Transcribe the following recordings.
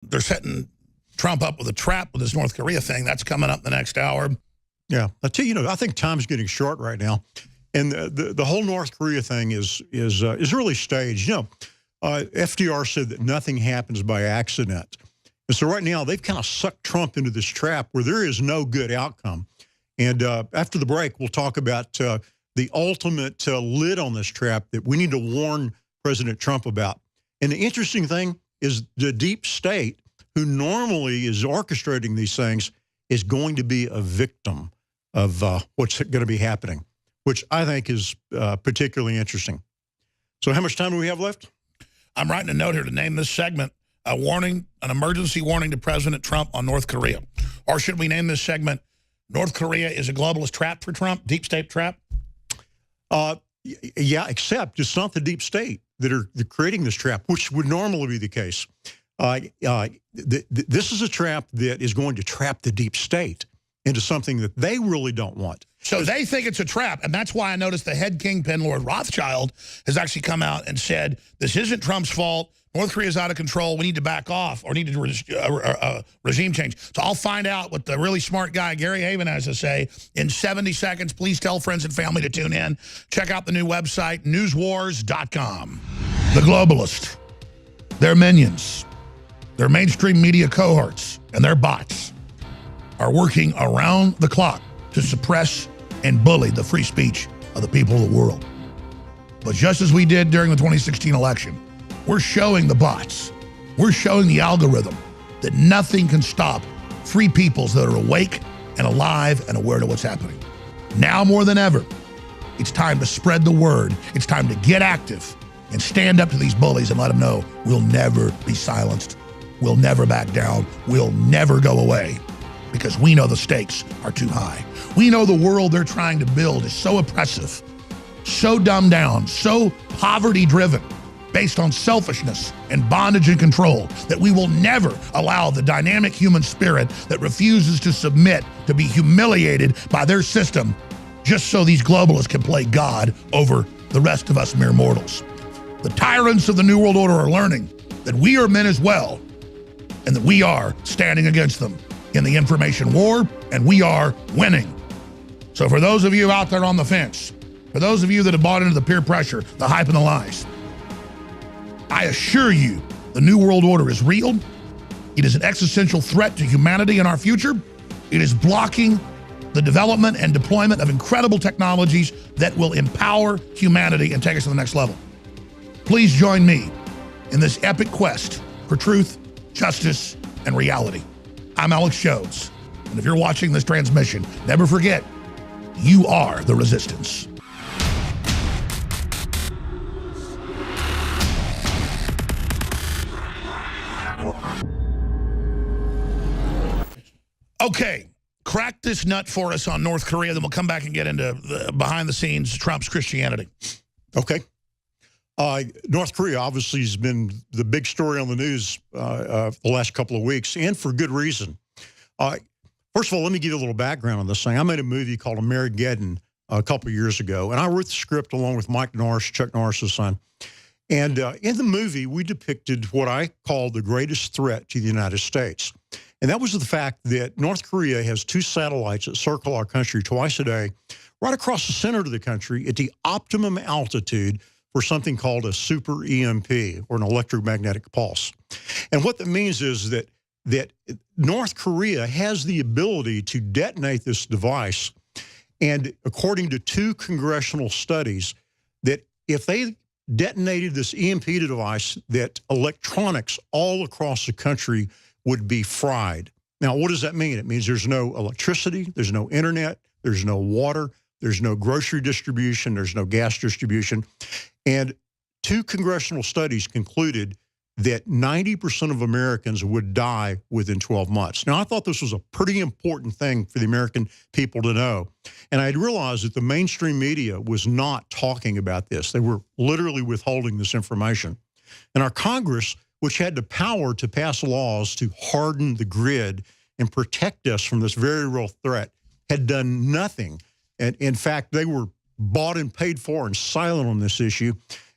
they're setting Trump up with a trap with this North Korea thing. That's coming up the next hour. Yeah, I tell you, I think time's getting short right now, and the whole North Korea thing is really staged. FDR said that nothing happens by accident, and so right now they've kind of sucked Trump into this trap where there is no good outcome. And after the break, we'll talk about the ultimate lid on this trap that we need to warn President Trump about. And the interesting thing is the deep state, who normally is orchestrating these things, is going to be a victim of what's going to be happening, which I think is particularly interesting. So how much time do we have left? I'm writing a note here to name this segment a warning, an emergency warning to President Trump on North Korea. Or should we name this segment, North Korea is a globalist trap for Trump, deep state trap? Yeah, except it's not the deep state that are creating this trap, which would normally be the case. This is a trap that is going to trap the deep state into something that they really don't want. So they think it's a trap, and that's why I noticed the head kingpin, Lord Rothschild, has actually come out and said, this isn't Trump's fault. North Korea is out of control. We need to back off or need to regime change. So I'll find out what the really smart guy, Gary Haven, has to say in 70 seconds. Please tell friends and family to tune in. Check out the new website, newswars.com. The globalists, their minions, their mainstream media cohorts, and their bots are working around the clock to suppress and bully the free speech of the people of the world. But just as we did during the 2016 election, we're showing the bots, we're showing the algorithm that nothing can stop free peoples that are awake and alive and aware of what's happening. Now more than ever, it's time to spread the word. It's time to get active and stand up to these bullies and let them know we'll never be silenced. We'll never back down. We'll never go away, because we know the stakes are too high. We know the world they're trying to build is so oppressive, so dumbed down, so poverty-driven, based on selfishness and bondage and control, that we will never allow the dynamic human spirit that refuses to submit to be humiliated by their system just so these globalists can play God over the rest of us mere mortals. The tyrants of the New World Order are learning that we are men as well, and that we are standing against them in the information war, and we are winning. So for those of you out there on the fence, for those of you that have bought into the peer pressure, the hype and the lies, I assure you the New World Order is real. It is an existential threat to humanity and our future. It is blocking the development and deployment of incredible technologies that will empower humanity and take us to the next level. Please join me in this epic quest for truth, justice, and reality. I'm Alex Jones, and if you're watching this transmission, never forget, you are the resistance. Okay, crack this nut for us on North Korea, then we'll come back and get into the behind the scenes Trump's Christianity. Okay. North Korea obviously has been the big story on the news the last couple of weeks, and for good reason. First of all, let me give you a little background on this thing. I made a movie called Amerigeddon a couple of years ago, and I wrote the script along with Mike Norris, Chuck Norris's son. And in the movie, we depicted what I call the greatest threat to the United States. And that was the fact that North Korea has 2 satellites that circle our country twice a day, right across the center of the country at the optimum altitude for something called a super EMP, or an electromagnetic pulse. And what that means is that North Korea has the ability to detonate this device. And according to 2 congressional studies, that if they detonated this EMP device, that electronics all across the country would be fried. Now, what does that mean? It means there's no electricity, there's no internet, there's no water, there's no grocery distribution, there's no gas distribution. And 2 congressional studies concluded that 90% of Americans would die within 12 months. Now, I thought this was a pretty important thing for the American people to know. And I had realized that the mainstream media was not talking about this. They were literally withholding this information. And our Congress, which had the power to pass laws to harden the grid and protect us from this very real threat, had done nothing. And in fact, they were bought and paid for and silent on this issue.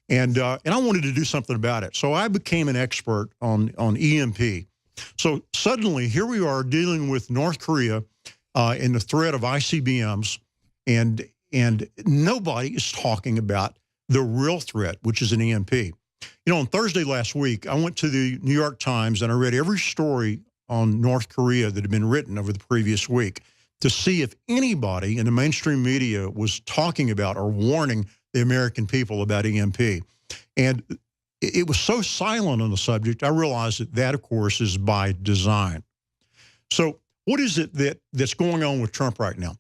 And I wanted to do something about it. So I became an expert on EMP. So suddenly, here we are dealing with North Korea and the threat of ICBMs, and nobody is talking about the real threat, which is an EMP. You know, on Thursday last week, I went to the New York Times and I read every story on North Korea that had been written over the previous week to see if anybody in the mainstream media was talking about or warning the American people about EMP. And it was so silent on the subject, I realized that, of course, is by design. So what is it that's going on with Trump right now?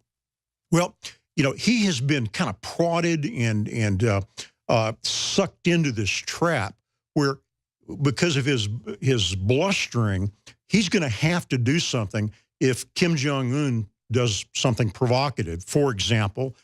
Well, you know, he has been kind of prodded and sucked into this trap where, because of his blustering, he's going to have to do something if Kim Jong-un does something provocative. For example,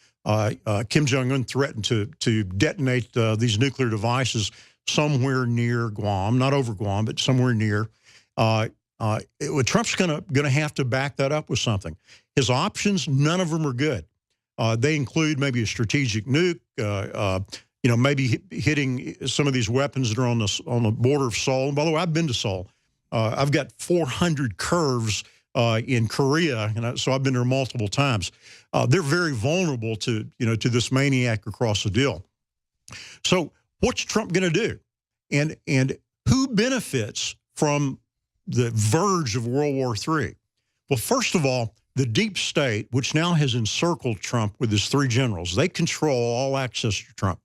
Kim Jong-un threatened to detonate these nuclear devices somewhere near Guam, not over Guam, but somewhere near. Trump's going to have to back that up with something. His options, none of them are good. They include maybe a strategic nuke, you know, maybe hitting some of these weapons that are on the border of Seoul. And by the way, I've been to Seoul. I've got 400 curves in Korea, and so I've been there multiple times. They're very vulnerable to to this maniac across the deal. So what's Trump going to do, and who benefits from the verge of World War III? Well, first of all, the deep state, which now has encircled Trump with his three generals, they control all access to Trump.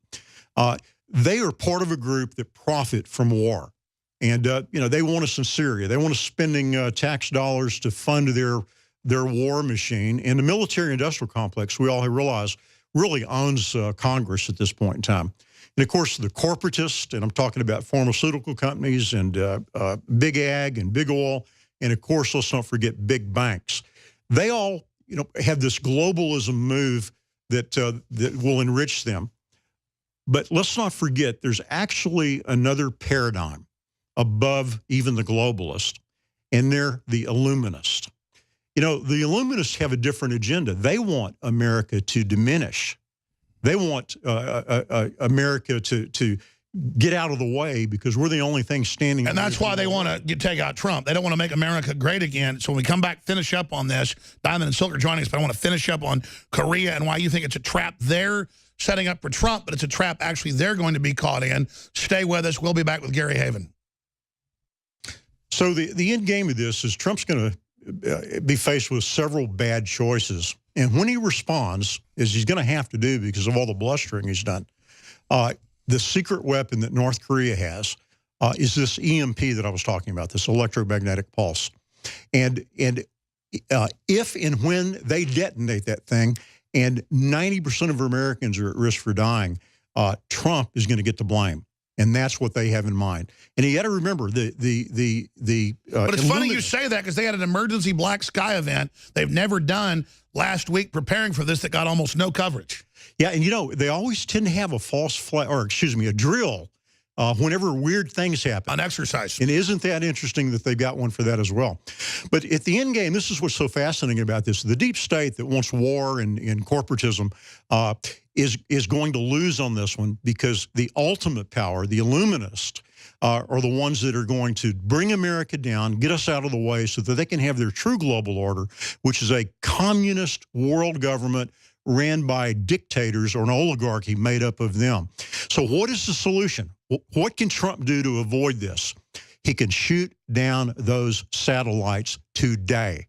They are part of a group that profit from war. And, you know, they want us in Syria. They want us spending tax dollars to fund their war machine. And the military-industrial complex, we all realize, really owns Congress at this point in time. And, of course, the corporatists, and I'm talking about pharmaceutical companies and big ag and big oil, and, of course, let's not forget big banks. They all, you know, have this globalism move that will enrich them. But let's not forget there's actually another paradigm above even the globalist, and they're the Illuminists. You know, the Illuminists have a different agenda. They want America to diminish. They want America to get out of the way because we're the only thing standing. And that's why they want to take out Trump. They don't want to make America great again. So when we come back, finish up on this. Diamond and Silk are joining us, but I want to finish up on Korea and why you think it's a trap they're setting up for Trump, but it's a trap actually they're going to be caught in. Stay with us. We'll be back with Gary Haven. So the end game of this is Trump's going to be faced with several bad choices. And when he responds, as he's going to have to do because of all the blustering he's done, the secret weapon that North Korea has is this EMP that I was talking about, this electromagnetic pulse. And if and when they detonate that thing, and 90% of Americans are at risk for dying, Trump is going to get the blame. And that's what they have in mind. And you got to remember but it's funny you say that because they had an emergency black sky event they've never done last week preparing for this that got almost no coverage. Yeah, and you know, they always tend to have a false flag, or excuse me, a drill whenever weird things happen. An exercise. And isn't that interesting that they've got one for that as well? But at the end game, this is what's so fascinating about this. The deep state that wants war and corporatism is going to lose on this one because the ultimate power, the Illuminists, are the ones that are going to bring America down, get us out of the way so that they can have their true global order, which is a communist world government ran by dictators or an oligarchy made up of them. So what is the solution? What can Trump do to avoid this? He can shoot down those satellites today.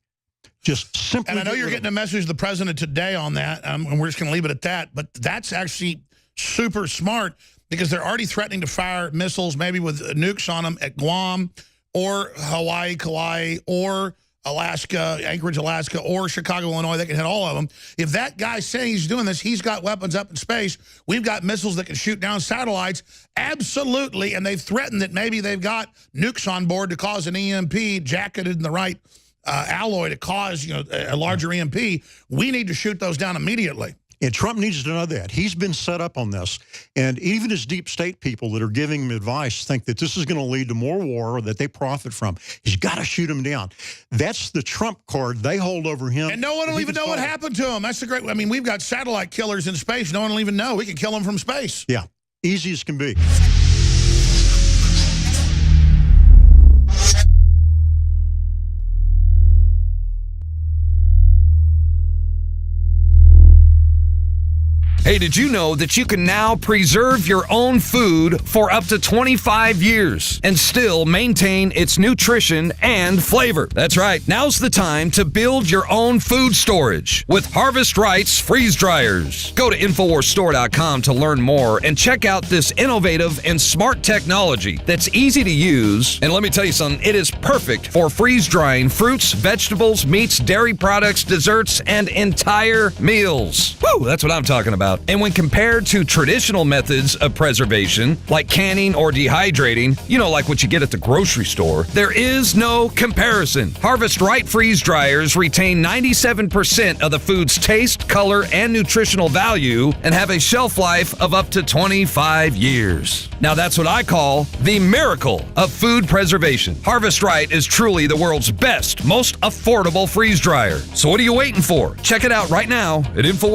Just simply. And I know you're getting a message of the president today on that, and we're just going to leave it at that. But that's actually super smart because they're already threatening to fire missiles, maybe with nukes on them at Guam or Hawaii, Kauai, or Alaska, Anchorage, Alaska, or Chicago, Illinois. They can hit all of them. If that guy's saying he's doing this, he's got weapons up in space. We've got missiles that can shoot down satellites. Absolutely. And they've threatened that maybe they've got nukes on board to cause an EMP, jacketed in the right alloy to cause, you know, a larger EMP. We need to shoot those down immediately. And Trump needs to know that. He's been set up on this. And even his deep state people that are giving him advice think that this is going to lead to more war that they profit from. He's got to shoot him down. That's the Trump card they hold over him. And no one will even know what happened to him. That's the great, I mean, we've got satellite killers in space. No one will even know. We can kill them from space. Yeah, easy as can be. Hey, did you know that you can now preserve your own food for up to 25 years and still maintain its nutrition and flavor? That's right. Now's the time to build your own food storage with Harvest Right's freeze dryers. Go to InfoWarsStore.com to learn more and check out this innovative and smart technology that's easy to use. And let me tell you something, it is perfect for freeze drying fruits, vegetables, meats, dairy products, desserts, and entire meals. Woo, that's what I'm talking about. And when compared to traditional methods of preservation, like canning or dehydrating, like what you get at the grocery store, there is no comparison. Harvest Right freeze dryers retain 97% of the food's taste, color, and nutritional value and have a shelf life of up to 25 years. Now that's what I call the miracle of food preservation. Harvest Right is truly the world's best, most affordable freeze dryer. So what are you waiting for? Check it out right now at InfoWars.